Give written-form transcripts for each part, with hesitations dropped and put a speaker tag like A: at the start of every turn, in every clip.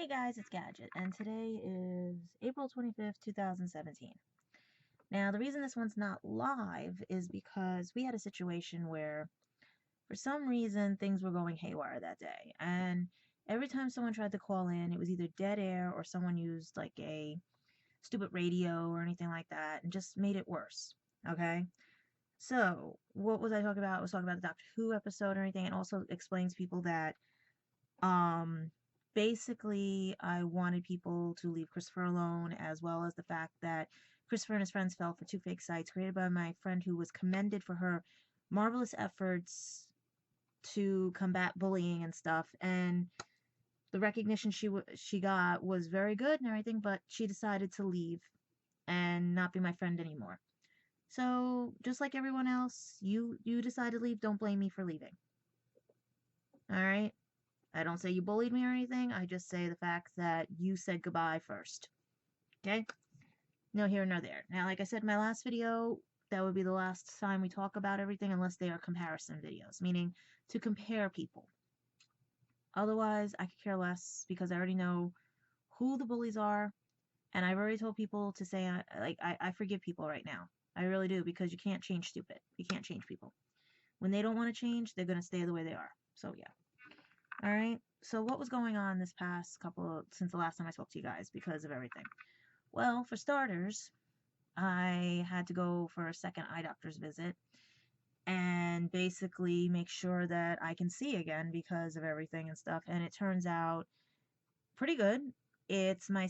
A: Hey guys, it's Gadget, and today is April 25th, 2017. Now, the reason this one's not live is because we had a situation where, for some reason, things were going haywire that day. And every time someone tried to call in, it was either dead air or someone used like a stupid radio or anything like that and just made it worse. Okay? So, what was I talking about? I was talking about the Doctor Who episode or anything, and also explains to people that um, basically, I wanted people to leave Christopher alone, as well as the fact that Christopher and his friends fell for two fake sites created by my friend who was commended for her marvelous efforts to combat bullying and stuff. And the recognition she got was very good and everything, but she decided to leave and not be my friend anymore. So, just like everyone else, you decided to leave. Don't blame me for leaving. All right? I don't say you bullied me or anything. I just say the fact that you said goodbye first. Okay? No here, no there. Now, like I said in my last video, that would be the last time we talk about everything unless they are comparison videos, meaning to compare people. Otherwise, I could care less because I already know who the bullies are, and I've already told people to say, I forgive people right now. I really do, because you can't change stupid. You can't change people. When they don't want to change, they're going to stay the way they are. So, yeah. All right. So what was going on this past since the last time I spoke to you guys because of everything? Well, for starters, I had to go for a second eye doctor's visit and basically make sure that I can see again because of everything and stuff. And it turns out pretty good. It's my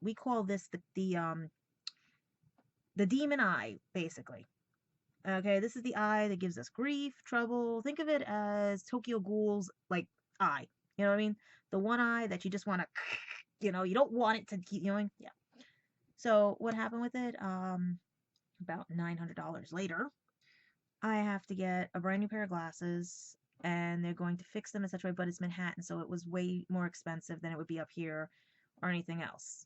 A: we call this the demon eye, basically. Okay, this is the eye that gives us grief, trouble. Think of it as Tokyo Ghoul's like eye. You know what I mean? The one eye that you just want to, you don't want it to keep going. Yeah. So what happened with it? About $900 later, I have to get a brand new pair of glasses, and they're going to fix them in such a way. But it's Manhattan, so it was way more expensive than it would be up here or anything else.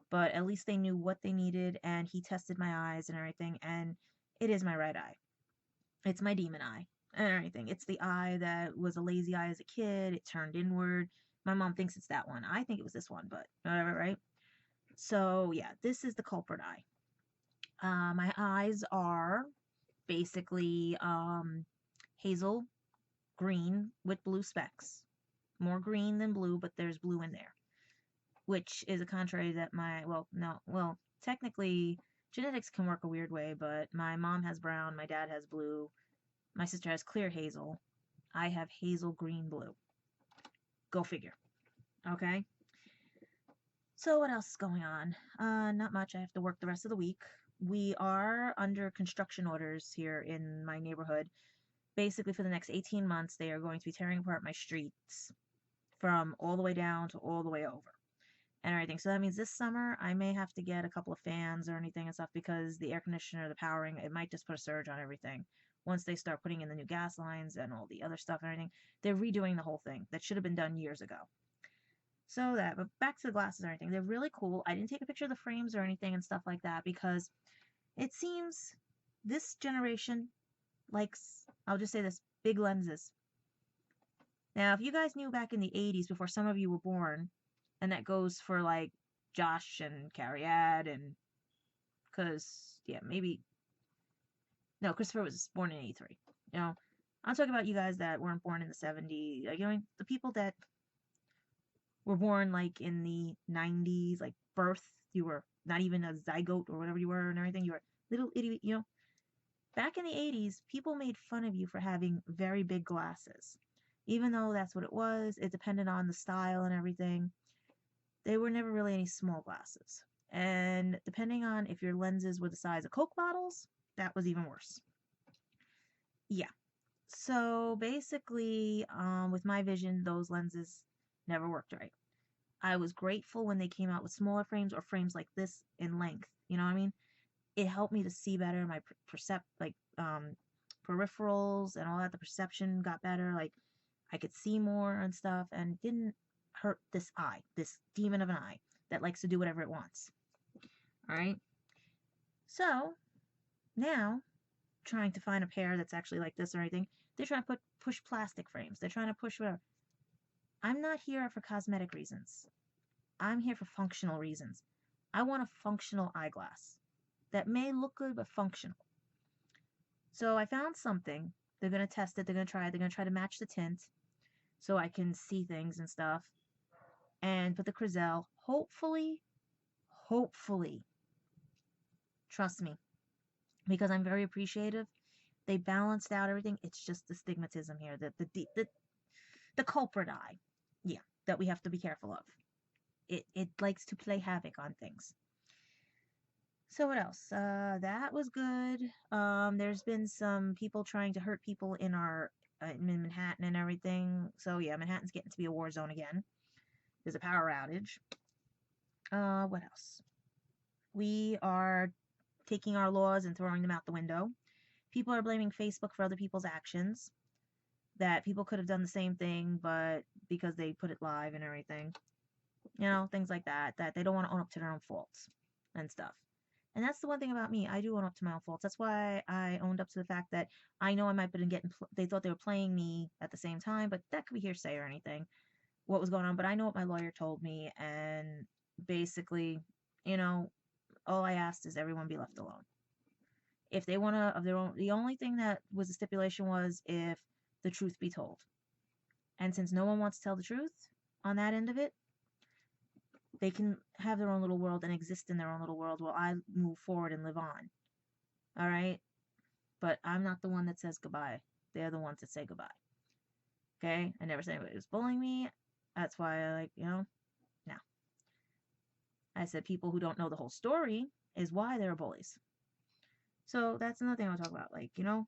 A: But at least they knew what they needed, and he tested my eyes and everything, and it is my right eye. It's my demon eye and everything. It's the eye that was a lazy eye as a kid. It turned inward. My mom thinks it's that one. I think it was this one, but whatever, right? So yeah, this is the culprit eye. My eyes are basically hazel green with blue specks. More green than blue, but there's blue in there, which is a contrary that technically genetics can work a weird way, but my mom has brown, my dad has blue, my sister has clear hazel. I have hazel green blue. Go figure. Okay. So what else is going on? Not much. I have to work the rest of the week. We are under construction orders here in my neighborhood. Basically, for the next 18 months, they are going to be tearing apart my streets from all the way down to all the way over and everything. So that means this summer I may have to get a couple of fans or anything and stuff because the air conditioner, the powering, it might just put a surge on everything. Once they start putting in the new gas lines and all the other stuff and everything, they're redoing the whole thing. That should have been done years ago. But back to the glasses and everything. They're really cool. I didn't take a picture of the frames or anything and stuff like that because it seems this generation likes, I'll just say this, big lenses. Now, if you guys knew back in the 80s before some of you were born, and that goes for like Josh and Carriad and because yeah, maybe no, Christopher was born in 83. I'm talking about you guys that weren't born in the 70s, like, the people that were born like in the 90s, like birth, you were not even a zygote or whatever you were and everything, you were little idiot, back in the 80s, people made fun of you for having very big glasses. Even though that's what it was, it depended on the style and everything. They were never really any small glasses. And depending on if your lenses were the size of Coke bottles, that was even worse. Yeah. So basically, with my vision, those lenses never worked right. I was grateful when they came out with smaller frames or frames like this in length. You know what I mean? It helped me to see better. My peripherals and all that. The perception got better. Like I could see more and stuff, and didn't hurt this eye, this demon of an eye that likes to do whatever it wants. All right. So now, trying to find a pair that's actually like this or anything, they're trying to push plastic frames. They're trying to push whatever. I'm not here for cosmetic reasons. I'm here for functional reasons. I want a functional eyeglass that may look good but functional. So I found something. They're going to test it. They're going to try it. They're going to try to match the tint so I can see things and stuff. And put the Crizell. Hopefully, trust me, because I'm very appreciative. They balanced out everything. It's just the stigmatism here, the culprit eye, yeah, that we have to be careful of. It likes to play havoc on things. So what else? That was good. There's been some people trying to hurt people in our in Manhattan and everything. So yeah, Manhattan's getting to be a war zone again. There's a power outage. What else? We are taking our laws and throwing them out the window. People are blaming Facebook for other people's actions. That people could have done the same thing, but because they put it live and everything, you know, things like that, that they don't want to own up to their own faults and stuff. And that's the one thing about me. I do own up to my own faults. That's why I owned up to the fact that I know I might have been getting, they thought they were playing me at the same time, but that could be hearsay or anything, what was going on. But I know what my lawyer told me. And basically, you know, all I asked is everyone be left alone. If they want to, of their own, the only thing that was the stipulation was if the truth be told. And since no one wants to tell the truth on that end of it, they can have their own little world and exist in their own little world while I move forward and live on. All right? But I'm not the one that says goodbye. They're the ones that say goodbye. Okay? I never said anybody was bullying me. That's why I like, you know, no. I said people who don't know the whole story is why they're bullies. So that's another thing I want to talk about. Like, you know,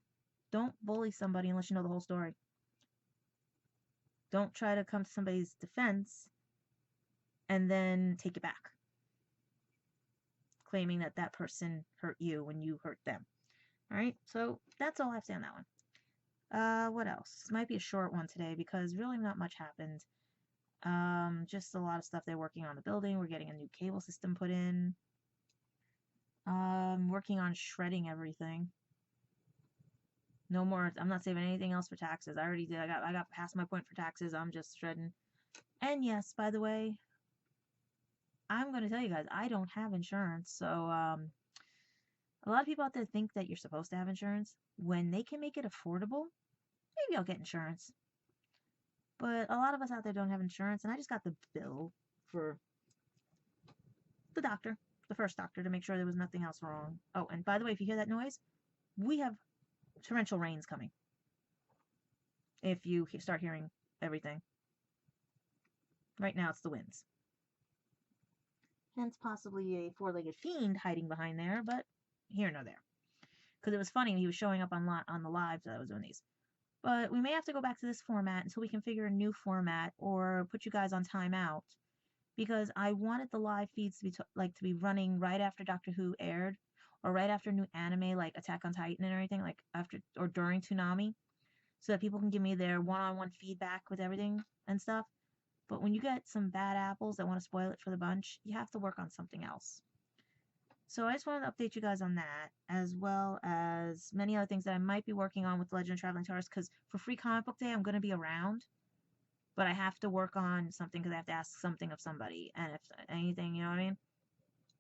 A: don't bully somebody unless you know the whole story. Don't try to come to somebody's defense and then take it back, claiming that that person hurt you when you hurt them. All right, so that's all I have to say on that one. What else? This might be a short one today because really not much happened. Just a lot of stuff they're working on the building. We're getting a new cable system put in. Working on shredding everything. No more. I'm not saving anything else for taxes. I already did. I got past my point for taxes. I'm just shredding. And yes, by the way, I'm going to tell you guys, I don't have insurance. So, a lot of people out there think that you're supposed to have insurance. When they can make it affordable, maybe I'll get insurance. But a lot of us out there don't have insurance, and I just got the bill for the doctor, the first doctor, to make sure there was nothing else wrong. Oh, and by the way, if you hear that noise, we have torrential rains coming. If you start hearing everything. Right now it's the winds. Hence possibly a four-legged fiend hiding behind there, but here nor there. Because it was funny, he was showing up on the lives that I was doing these. But we may have to go back to this format until we can figure a new format or put you guys on timeout. Because I wanted the live feeds to be to be running right after Doctor Who aired, or right after new anime like Attack on Titan and everything, like after or during Toonami, so that people can give me their one-on-one feedback with everything and stuff. But when you get some bad apples that want to spoil it for the bunch, you have to work on something else. So I just wanted to update you guys on that, as well as many other things that I might be working on with Legend of Traveling TARDIS, because for Free Comic Book Day, I'm going to be around, but I have to work on something because I have to ask something of somebody, and if anything, you know what I mean?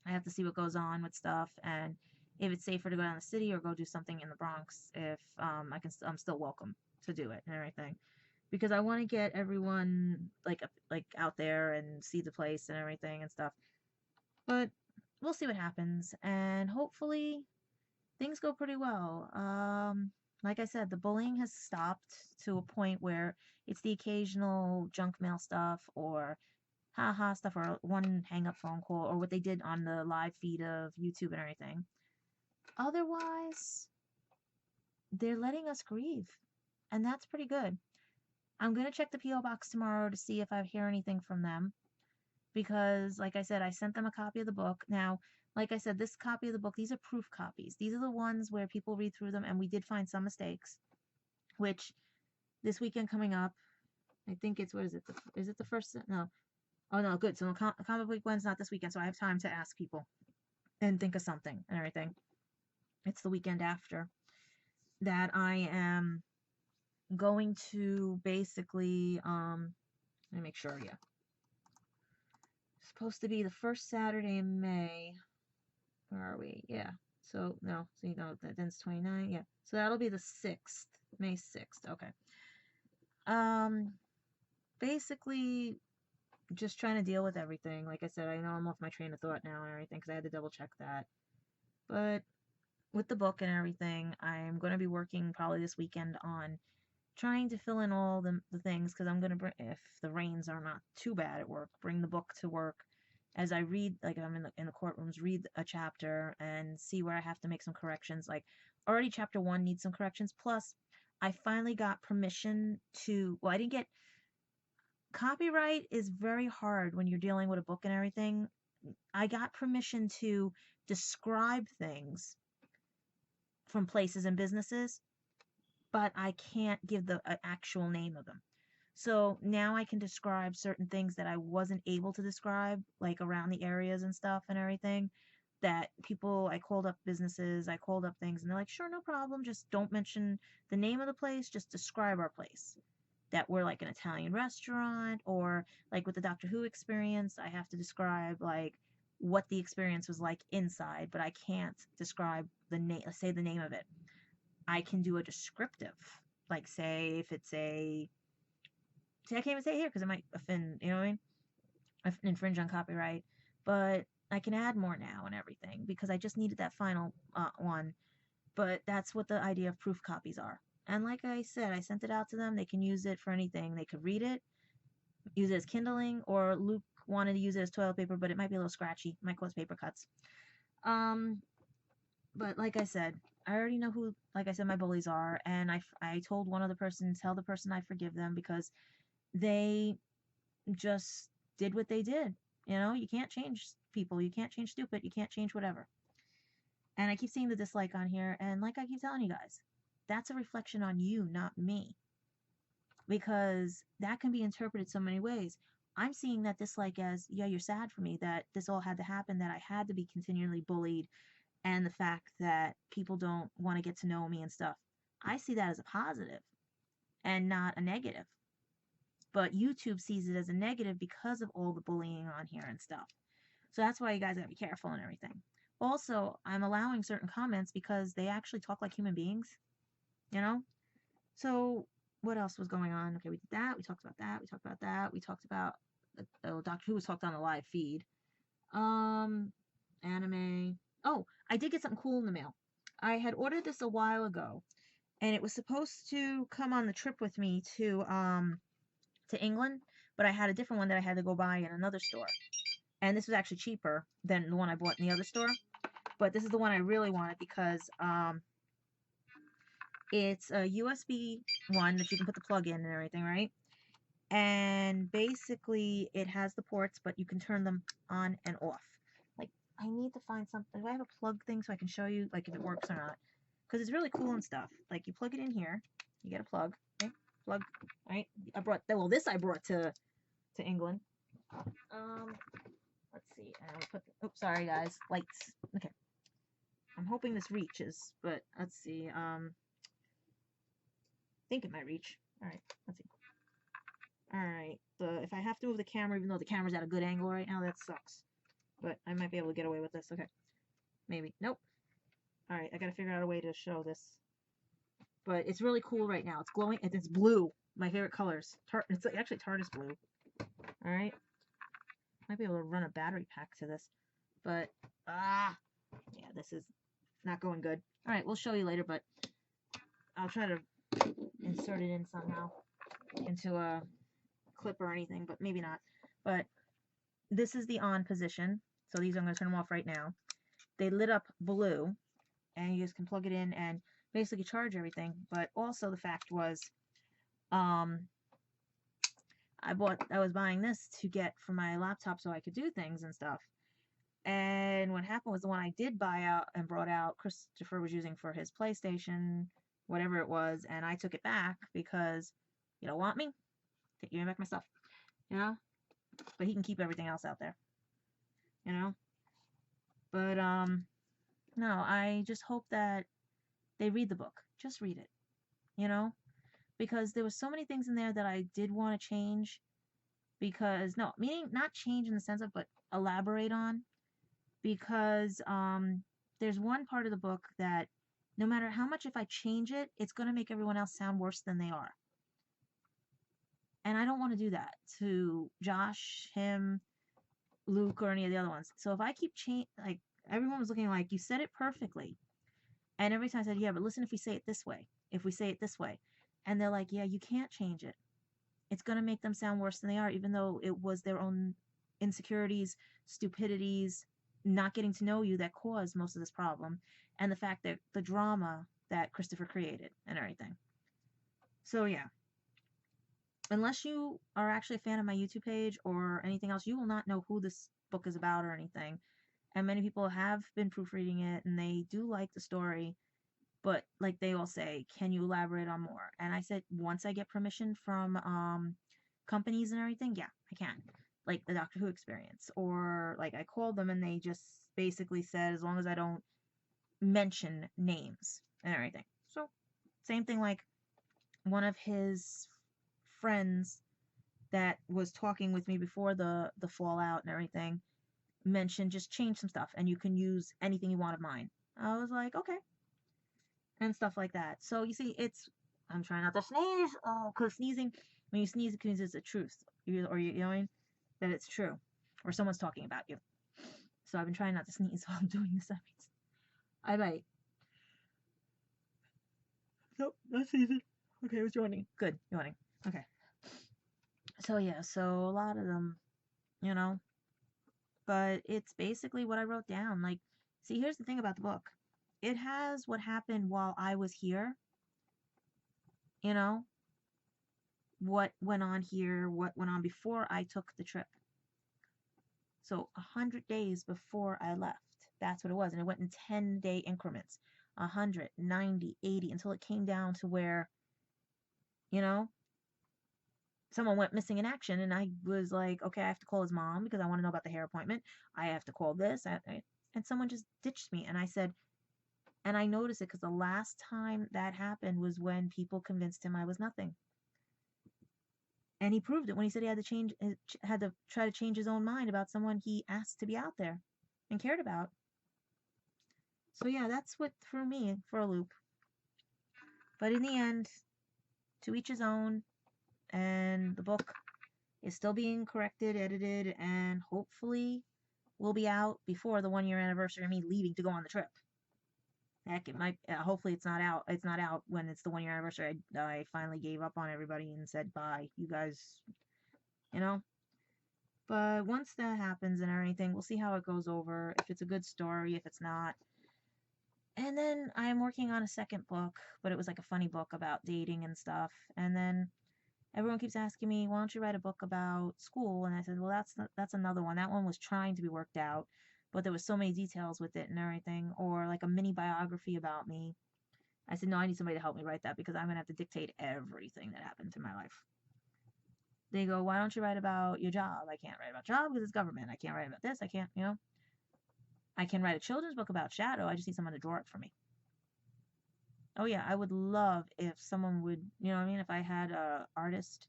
A: I have to see what goes on with stuff, and if it's safer to go down the city or go do something in the Bronx, if I'm still welcome to do it and everything. Because I want to get everyone like out there and see the place and everything and stuff. But we'll see what happens, and hopefully things go pretty well. Like I said, the bullying has stopped to a point where it's the occasional junk mail stuff or haha stuff or one hang up phone call or what they did on the live feed of YouTube and everything. Otherwise, they're letting us grieve, and that's pretty good. I'm going to check the P.O. box tomorrow to see if I hear anything from them. Because, like I said, I sent them a copy of the book. Now, like I said, this copy of the book, these are proof copies. These are the ones where people read through them, and we did find some mistakes. Which, this weekend coming up, I think it's, what is it? Is it the first? No. Oh, no, good. So, Comic Book Weekend's not this weekend, so I have time to ask people and think of something and everything. It's the weekend after that I am going to basically Let me make sure, yeah. Supposed to be the first Saturday in May. Where are we? Yeah. So, no. So, then it's 29. Yeah. So that'll be the 6th. May 6th. Okay. Basically, just trying to deal with everything. Like I said, I know I'm off my train of thought now and everything because I had to double check that. But with the book and everything, I'm going to be working probably this weekend on trying to fill in all the things because I'm going to bring, if the rains are not too bad at work, bring the book to work as I read, like I'm in the courtrooms, read a chapter and see where I have to make some corrections. Like already chapter 1 needs some corrections. Plus, I finally got permission to, well, I didn't get, copyright is very hard when you're dealing with a book and everything. I got permission to describe things from places and businesses, but I can't give the actual name of them. So now I can describe certain things that I wasn't able to describe, like around the areas and stuff and everything. That people, I called up businesses, I called up things, and they're like, sure, no problem. Just don't mention the name of the place, just describe our place. That we're like an Italian restaurant, or like with the Doctor Who experience, I have to describe like what the experience was like inside, but I can't describe the name, say the name of it. I can do a descriptive, like say if it's a, see, I can't even say it here because it might offend, you know what I mean? Infringe on copyright, but I can add more now and everything because I just needed that final one. But that's what the idea of proof copies are. And like I said, I sent it out to them. They can use it for anything. They could read it, use it as kindling, or Luke wanted to use it as toilet paper, but it might be a little scratchy. It might cause paper cuts. But like I said, I already know who, like I said, my bullies are, and I told one other person, tell the person I forgive them because they just did what they did. You know, you can't change people. You can't change stupid. You can't change whatever. And I keep seeing the dislike on here, and like I keep telling you guys, that's a reflection on you, not me. Because that can be interpreted so many ways. I'm seeing that dislike as, yeah, you're sad for me that this all had to happen, that I had to be continually bullied, and the fact that people don't want to get to know me and stuff. I see that as a positive and not a negative. But YouTube sees it as a negative because of all the bullying on here and stuff. So that's why you guys gotta be careful and everything. Also, I'm allowing certain comments because they actually talk like human beings, you know? So what else was going on? Okay, we did that. We talked about that. We talked about that. We talked about Doctor Who was talked on the live feed. Anime. Oh, I did get something cool in the mail. I had ordered this a while ago, and it was supposed to come on the trip with me to England, but I had a different one that I had to go buy in another store. And this was actually cheaper than the one I bought in the other store. But this is the one I really wanted because it's a USB one that you can put the plug in and everything, right? And basically it has the ports, but you can turn them on and off. Like, I need to find something. Do I have a plug thing so I can show you like if it works or not? Because it's really cool and stuff. Like, you plug it in here, you get a plug, okay? Plug, right? I brought, well, this I brought to England. Let's see. And we put, oops, sorry guys, lights. Okay. I'm hoping this reaches, but let's see. Think it might reach. All right, let's see. All right, if I have to move the camera, even though the camera's at a good angle right now, that sucks. But I might be able to get away with this. Okay, maybe. Nope. All right, I gotta figure out a way to show this. But it's really cool right now. It's glowing. It's blue. My favorite colors. It's actually TARDIS blue. All right. Might be able to run a battery pack to this, but yeah, this is not going good. All right, we'll show you later, but I'll try to insert it in somehow into a clip or anything, but maybe not. But this is the on position, so these I'm going to turn them off right now. They lit up blue, and you just can plug it in and basically charge everything. But also the fact was, I was buying this to get for my laptop so I could do things and stuff. And what happened was the one I did buy out and brought out, Christopher was using for his PlayStation, whatever it was, and I took it back because you don't want me? Take me back my stuff, you know? But he can keep everything else out there, you know? But, no, I just hope that they read the book. Just read it, you know? Because there was so many things in there that I did want to change, because, no, meaning not change in the sense of, but elaborate on, because there's one part of the book that no matter how much if I change it, it's going to make everyone else sound worse than they are. And I don't want to do that to Josh, him, Luke, or any of the other ones. So if I keep like, everyone was looking like, you said it perfectly. And every time I said, yeah, but listen, if we say it this way, if we say it this way. And they're like, yeah, you can't change it. It's going to make them sound worse than they are, even though it was their own insecurities, stupidities, not getting to know you that caused most of this problem. And the fact that the drama that Christopher created and everything. So yeah, unless you are actually a fan of my YouTube page or anything else, you will not know who this book is about or anything. And many people have been proofreading it and they do like the story, but like they all say, can you elaborate on more? And I said, once I get permission from companies and everything, yeah, I can. Like the Doctor Who experience. Or like I called them and they just basically said, as long as I don't mention names and everything. So same thing, like one of his friends that was talking with me before the fallout and everything mentioned just change some stuff and you can use anything you want of mine. I was like, okay. And stuff like that. So you see, I'm trying not to sneeze. Oh, because sneezing, when you sneeze, it means it's the truth. Or you know that it's true. Or someone's talking about you. So I've been trying not to sneeze while I'm doing this. That means I might. Nope, not sneezing. Okay, it was yawning. Good, yawning. Okay. So yeah, so a lot of them, you know, but it's basically what I wrote down. Like, see, here's the thing about the book. It has what happened while I was here, you know, what went on here, what went on before I took the trip. So 100 days before I left. That's what it was. And it went in 10-day increments. 100, 90, 80, until it came down to where, you know, someone went missing in action. And I was like, okay, I have to call his mom because I want to know about the hair appointment. I have to call this. And someone just ditched me. And I said, and I noticed it because the last time that happened was when people convinced him I was nothing. And he proved it when he said he had to try to change his own mind about someone he asked to be out there and cared about. So yeah, that's what threw me for a loop. But in the end, to each his own, and the book is still being corrected, edited, and hopefully will be out before the 1 year anniversary of me leaving to go on the trip. Heck, it might. Hopefully, it's not out. It's not out when it's the 1 year anniversary. I finally gave up on everybody and said bye. You guys, you know. But once that happens and everything, we'll see how it goes over. If it's a good story, if it's not. And then I'm working on a second book, but it was like a funny book about dating and stuff. And then everyone keeps asking me, why don't you write a book about school? And I said, well, that's another one. That one was trying to be worked out, but there was so many details with it and everything, or like a mini biography about me. I said, no, I need somebody to help me write that because I'm going to have to dictate everything that happened in my life. They go, why don't you write about your job? I can't write about job because it's government. I can't write about this. I can't, you know. I can write a children's book about Shadow. I just need someone to draw it for me. Oh yeah, I would love if someone would, you know what I mean? If I had a artist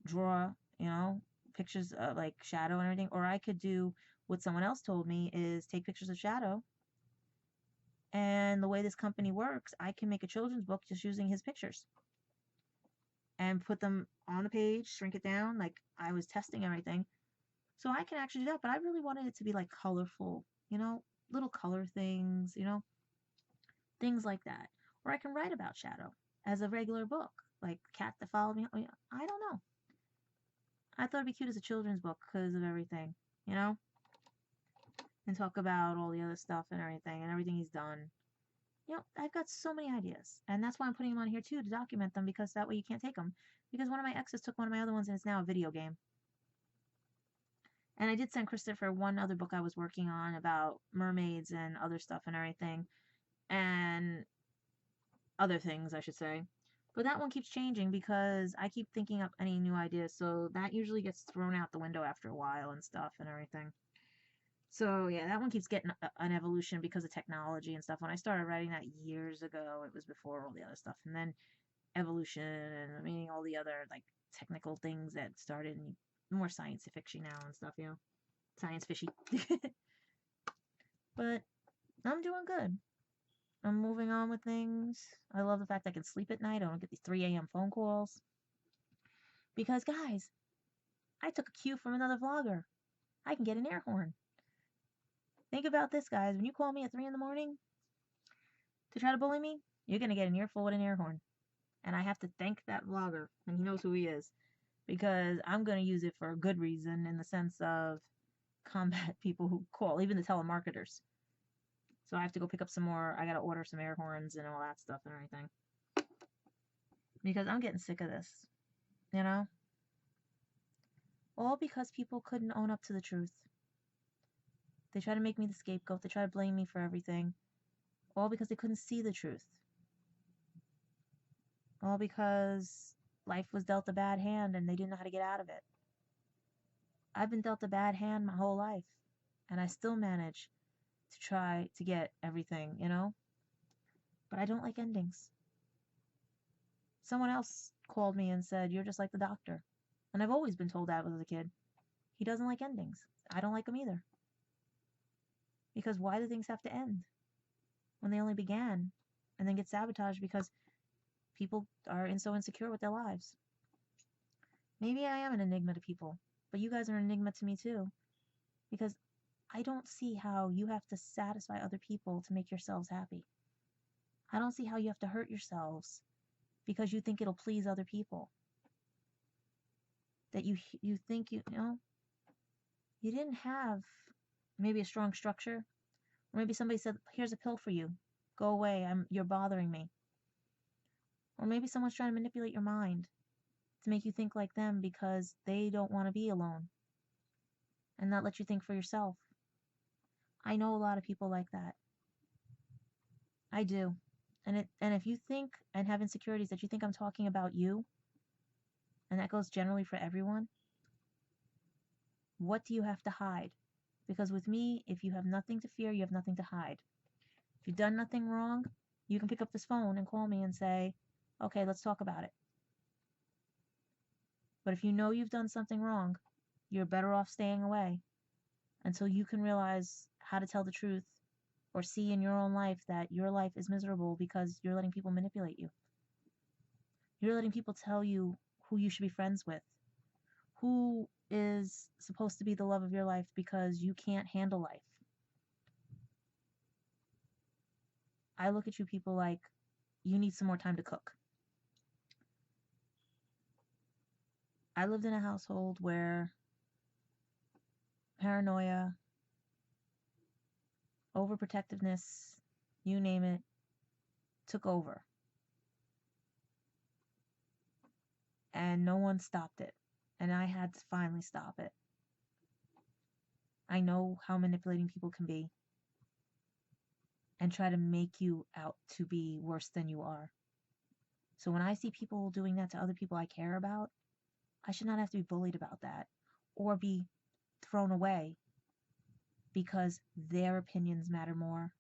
A: draw, you know, pictures of like Shadow and everything, or I could do what someone else told me is take pictures of Shadow. And the way this company works, I can make a children's book just using his pictures and put them on the page, shrink it down, like I was testing everything. So I can actually do that, but I really wanted it to be like colorful, you know, little color things, you know, things like that. Or I can write about Shadow as a regular book, like Cat That Followed Me. I don't know. I thought it'd be cute as a children's book because of everything, you know, and talk about all the other stuff and everything he's done. You know, I've got so many ideas, and that's why I'm putting them on here too to document them because that way you can't take them. Because one of my exes took one of my other ones and it's now a video game. And I did send Christopher one other book I was working on about mermaids and other stuff and everything, and other things, I should say. But that one keeps changing because I keep thinking up any new ideas, so that usually gets thrown out the window after a while and stuff and everything. So yeah, that one keeps getting an evolution because of technology and stuff. When I started writing that years ago, it was before all the other stuff, and then evolution and meaning all the other like technical things that started. And more science fiction now and stuff, you know, science fishy. But I'm doing good. I'm moving on with things. I love the fact I can sleep at night. I don't get these 3 a.m. phone calls. Because, guys, I took a cue from another vlogger. I can get an air horn. Think about this, guys. When you call me at 3 in the morning to try to bully me, you're going to get an earful with an air horn. And I have to thank that vlogger, and he knows who he is, because I'm going to use it for a good reason in the sense of combat people who call, even the telemarketers. So I have to go pick up some more. I got to order some air horns and all that stuff and everything. Because I'm getting sick of this, you know? All because people couldn't own up to the truth. They try to make me the scapegoat. They try to blame me for everything. All because they couldn't see the truth. All because life was dealt a bad hand and they didn't know how to get out of it. I've been dealt a bad hand my whole life, and I still manage to try to get everything, you know? But I don't like endings. Someone else called me and said, "You're just like the doctor." And I've always been told that as a kid. He doesn't like endings. I don't like them either. Because why do things have to end when they only began and then get sabotaged because people are so insecure with their lives? Maybe I am an enigma to people, but you guys are an enigma to me too. Because I don't see how you have to satisfy other people to make yourselves happy. I don't see how you have to hurt yourselves because you think it'll please other people. That you think you know, you didn't have maybe a strong structure, or maybe somebody said, "Here's a pill for you. Go away. You're bothering me." Or maybe someone's trying to manipulate your mind to make you think like them because they don't want to be alone and not let you think for yourself. I know a lot of people like that. I do. And if you think and have insecurities that you think I'm talking about you, and that goes generally for everyone, what do you have to hide? Because with me, if you have nothing to fear, you have nothing to hide. If you've done nothing wrong, you can pick up this phone and call me and say, "Okay, let's talk about it." But if you know you've done something wrong, you're better off staying away until you can realize how to tell the truth or see in your own life that your life is miserable because you're letting people manipulate you. You're letting people tell you who you should be friends with, who is supposed to be the love of your life because you can't handle life. I look at you people like you need some more time to cook. I lived in a household where paranoia, overprotectiveness, you name it, took over. And no one stopped it. And I had to finally stop it. I know how manipulating people can be and try to make you out to be worse than you are. So when I see people doing that to other people I care about, I should not have to be bullied about that or be thrown away because their opinions matter more,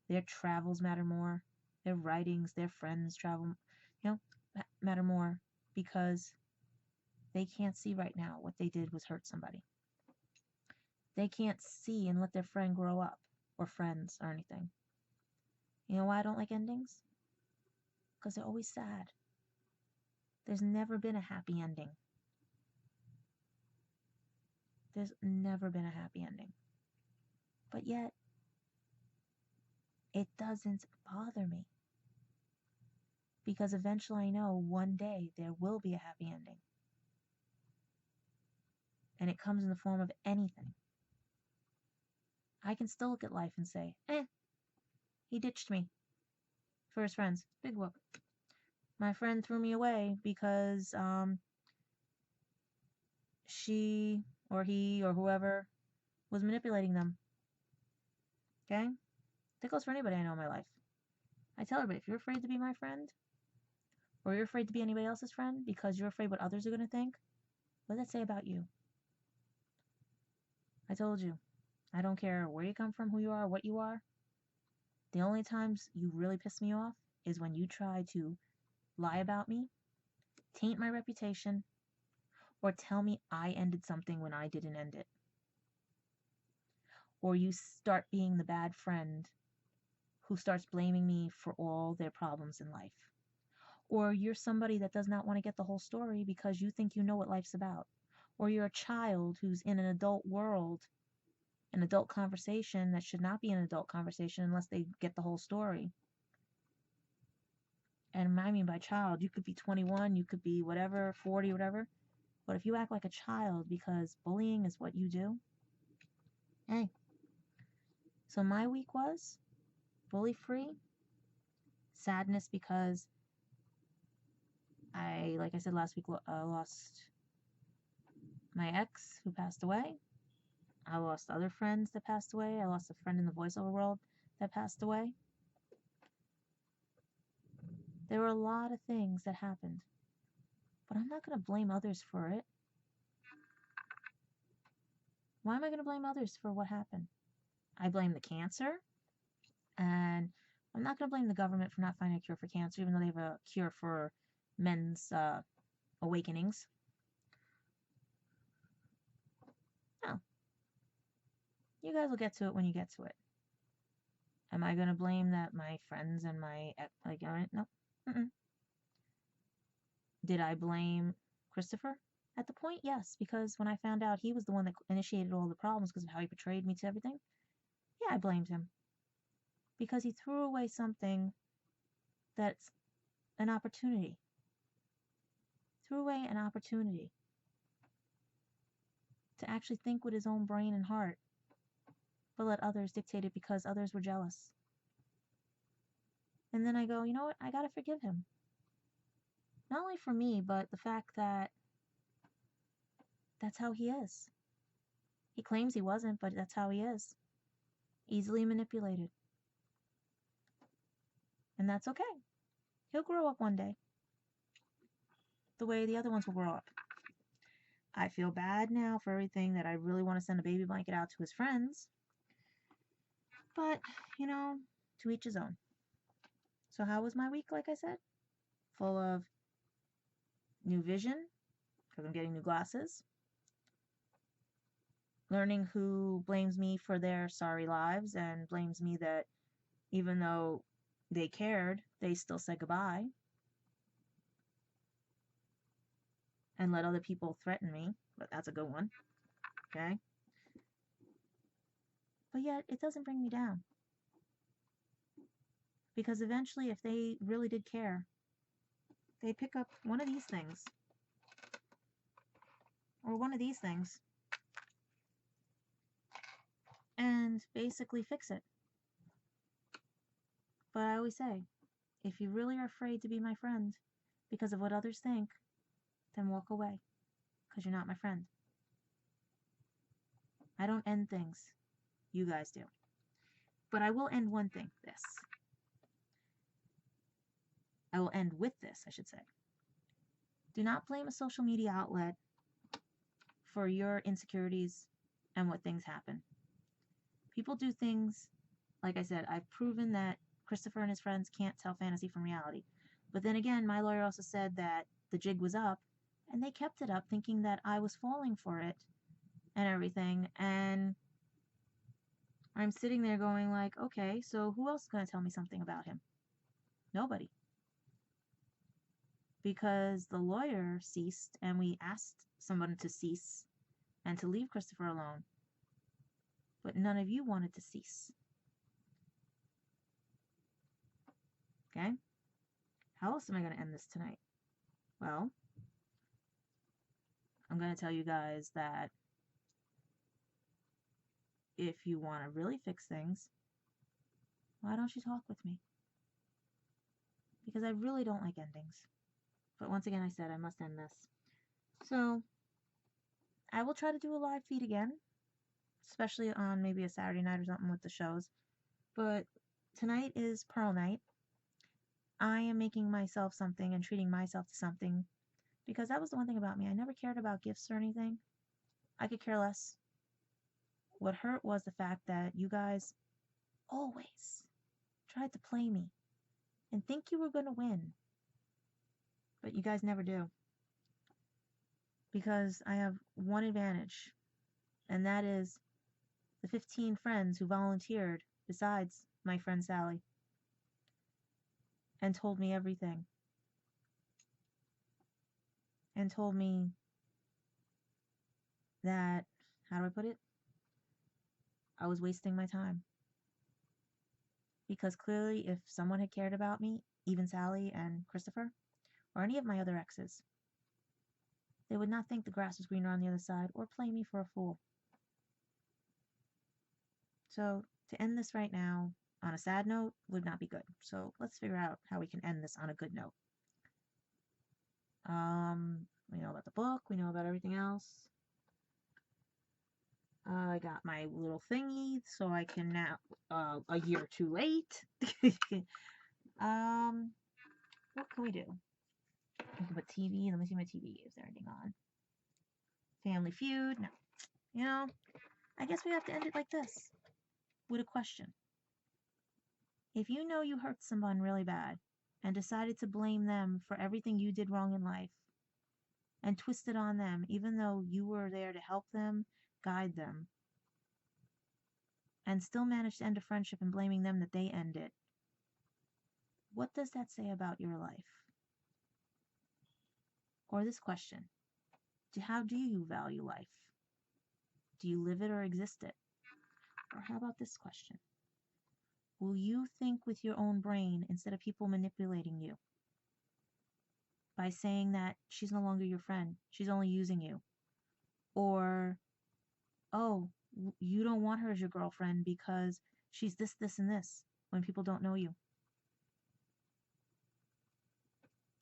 A: their travels matter more, their writings, their friends travel, matter more because they can't see right now what they did was hurt somebody. They can't see and let their friend grow up or friends or anything. You know why I don't like endings? Because they're always sad. There's never been a happy ending. There's never been a happy ending. But yet, it doesn't bother me. Because eventually I know one day there will be a happy ending. And it comes in the form of anything. I can still look at life and say, he ditched me for his friends. Big whoop. My friend threw me away because she or he or whoever was manipulating them. Okay? That goes for anybody I know in my life. I tell everybody, if you're afraid to be my friend, or you're afraid to be anybody else's friend because you're afraid what others are going to think, what does that say about you? I told you, I don't care where you come from, who you are, what you are. The only times you really piss me off is when you try to lie about me, taint my reputation, or tell me I ended something when I didn't end it. Or you start being the bad friend who starts blaming me for all their problems in life. Or you're somebody that does not want to get the whole story because you think you know what life's about. Or you're a child who's in an adult world, an adult conversation that should not be an adult conversation unless they get the whole story. And I mean by child, you could be 21, you could be whatever, 40, whatever. But if you act like a child because bullying is what you do, hey. So my week was bully free, sadness because like I said last week, lost my ex who passed away. I lost other friends that passed away. I lost a friend in the voiceover world that passed away. There were a lot of things that happened, but I'm not going to blame others for it. Why am I going to blame others for what happened? I blame the cancer, and I'm not going to blame the government for not finding a cure for cancer, even though they have a cure for men's awakenings. No. You guys will get to it when you get to it. Am I going to blame that my friends and my ex, like, no. Did I blame Christopher? At the point, yes, because when I found out he was the one that initiated all the problems because of how he betrayed me to everything, yeah, I blamed him. Because he threw away something that's an opportunity. Threw away an opportunity to actually think with his own brain and heart, but let others dictate it because others were jealous. And then I go, you know what? I gotta forgive him. Not only for me, but the fact that that's how he is. He claims he wasn't, but that's how he is. Easily manipulated. And that's okay. He'll grow up one day. The way the other ones will grow up. I feel bad now for everything that I really want to send a baby blanket out to his friends. But, you know, to each his own. So how was my week, like I said? Full of new vision, because I'm getting new glasses. Learning who blames me for their sorry lives and blames me that even though they cared, they still said goodbye. And let other people threaten me, but that's a good one. Okay? But yet, it doesn't bring me down. Because eventually, if they really did care, they'd pick up one of these things. Or one of these things. And basically fix it. But I always say, if you really are afraid to be my friend because of what others think, then walk away. Because you're not my friend. I don't end things. You guys do. But I will end one thing. This. I will end with this, I should say. Do not blame a social media outlet for your insecurities and what things happen. People do things, like I said, I've proven that Christopher and his friends can't tell fantasy from reality. But then again, my lawyer also said that the jig was up, and they kept it up thinking that I was falling for it and everything. And I'm sitting there going like, okay, so who else is going to tell me something about him? Nobody. Because the lawyer ceased, and we asked someone to cease and to leave Christopher alone. But none of you wanted to cease. Okay? How else am I going to end this tonight? Well, I'm going to tell you guys that if you want to really fix things, why don't you talk with me? Because I really don't like endings. But once again, I said I must end this. So, I will try to do a live feed again, especially on maybe a Saturday night or something with the shows. But tonight is Pearl Night. I am making myself something and treating myself to something because that was the one thing about me. I never cared about gifts or anything. I could care less. What hurt was the fact that you guys always tried to play me and think you were going to win. But you guys never do. because I have one advantage, and that is the 15 friends who volunteered besides my friend Sally and told me everything and told me that, how do I put it? I was wasting my time. Because clearly, if someone had cared about me, even Sally and Christopher, or any of my other exes, they would not think the grass was greener on the other side or play me for a fool. So, to end this right now on a sad note would not be good. So, let's figure out how we can end this on a good note. We know about the book, we know about everything else. I got my little thingy, so I can now, a year too late. What can we do? We can put TV, let me see my TV, is there anything on? Family Feud, no. You know, I guess we have to end it like this, with a question. If you know you hurt someone really bad, and decided to blame them for everything you did wrong in life, and twist it on them, even though you were there to help them, guide them, and still managed to end a friendship and blaming them that they end it, what does that say about your life? Or this question, how do you value life? Do you live it or exist it? Or how about this question? Will you think with your own brain instead of people manipulating you? By saying that she's no longer your friend, she's only using you. Or, oh, you don't want her as your girlfriend because she's this, this, and this, when people don't know you.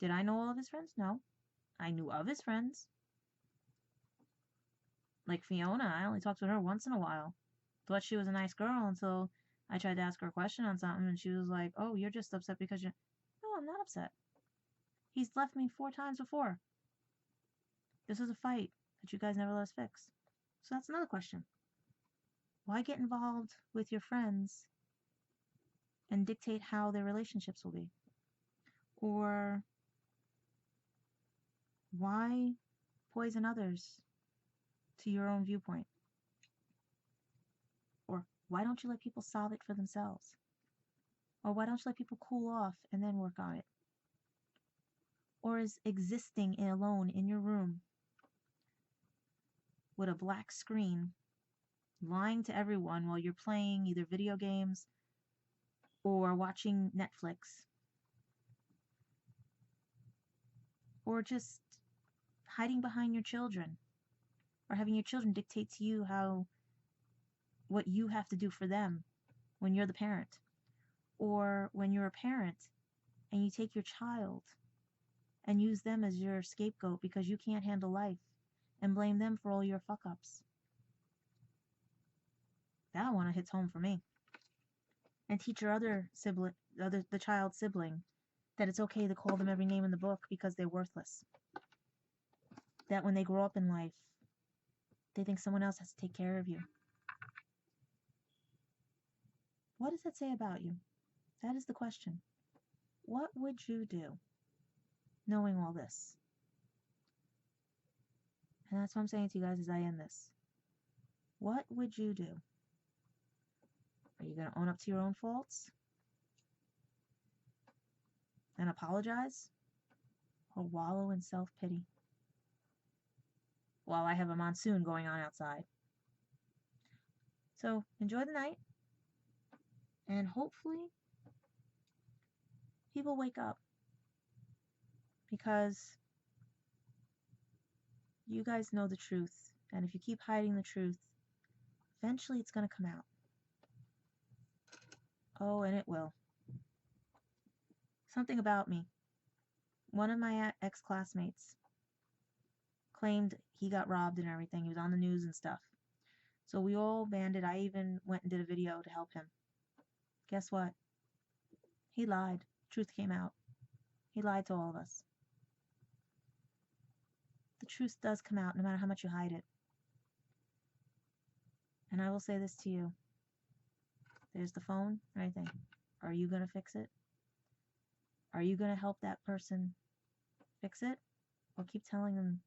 A: Did I know all of his friends? No. I knew of his friends. Like Fiona, I only talked to her once in a while. Thought she was a nice girl until I tried to ask her a question on something and she was like, oh, you're just upset because you're... No, I'm not upset. He's left me 4 times before. This was a fight that you guys never let us fix. So that's another question. Why get involved with your friends and dictate how their relationships will be? Or why poison others to your own viewpoint? Or why don't you let people solve it for themselves? Or why don't you let people cool off and then work on it? Or is existing alone in your room with a black screen, lying to everyone while you're playing either video games or watching Netflix, or just hiding behind your children, or having your children dictate to you what you have to do for them when you're the parent, or when you're a parent and you take your child and use them as your scapegoat because you can't handle life and blame them for all your fuck ups. That one hits home for me. And teach your other sibling, the child's sibling, that it's okay to call them every name in the book because they're worthless. That when they grow up in life, they think someone else has to take care of you. What does that say about you? That is the question. What would you do knowing all this? And that's what I'm saying to you guys as I end this. What would you do? Are you going to own up to your own faults and apologize? Or wallow in self-pity while I have a monsoon going on outside? So enjoy the night, and hopefully people wake up, because you guys know the truth, and if you keep hiding the truth, eventually it's going to come out. Oh, and it will. Something about me. One of my ex-classmates claimed he got robbed and everything. He was on the news and stuff. So we all banded. I even went and did a video to help him. Guess what? He lied. Truth came out. He lied to all of us. The truth does come out no matter how much you hide it. And I will say this to you. There's the phone, right there. Are you going to fix it? Are you going to help that person fix it? Or keep telling them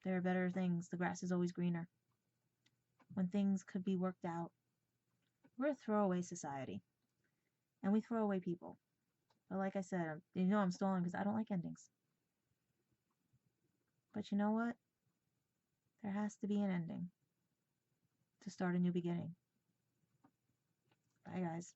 A: There are better things. The grass is always greener. When things could be worked out. We're a throwaway society. And we throw away people. But like I said, you know I'm stalling because I don't like endings. But you know what? There has to be an ending to start a new beginning. Bye, guys.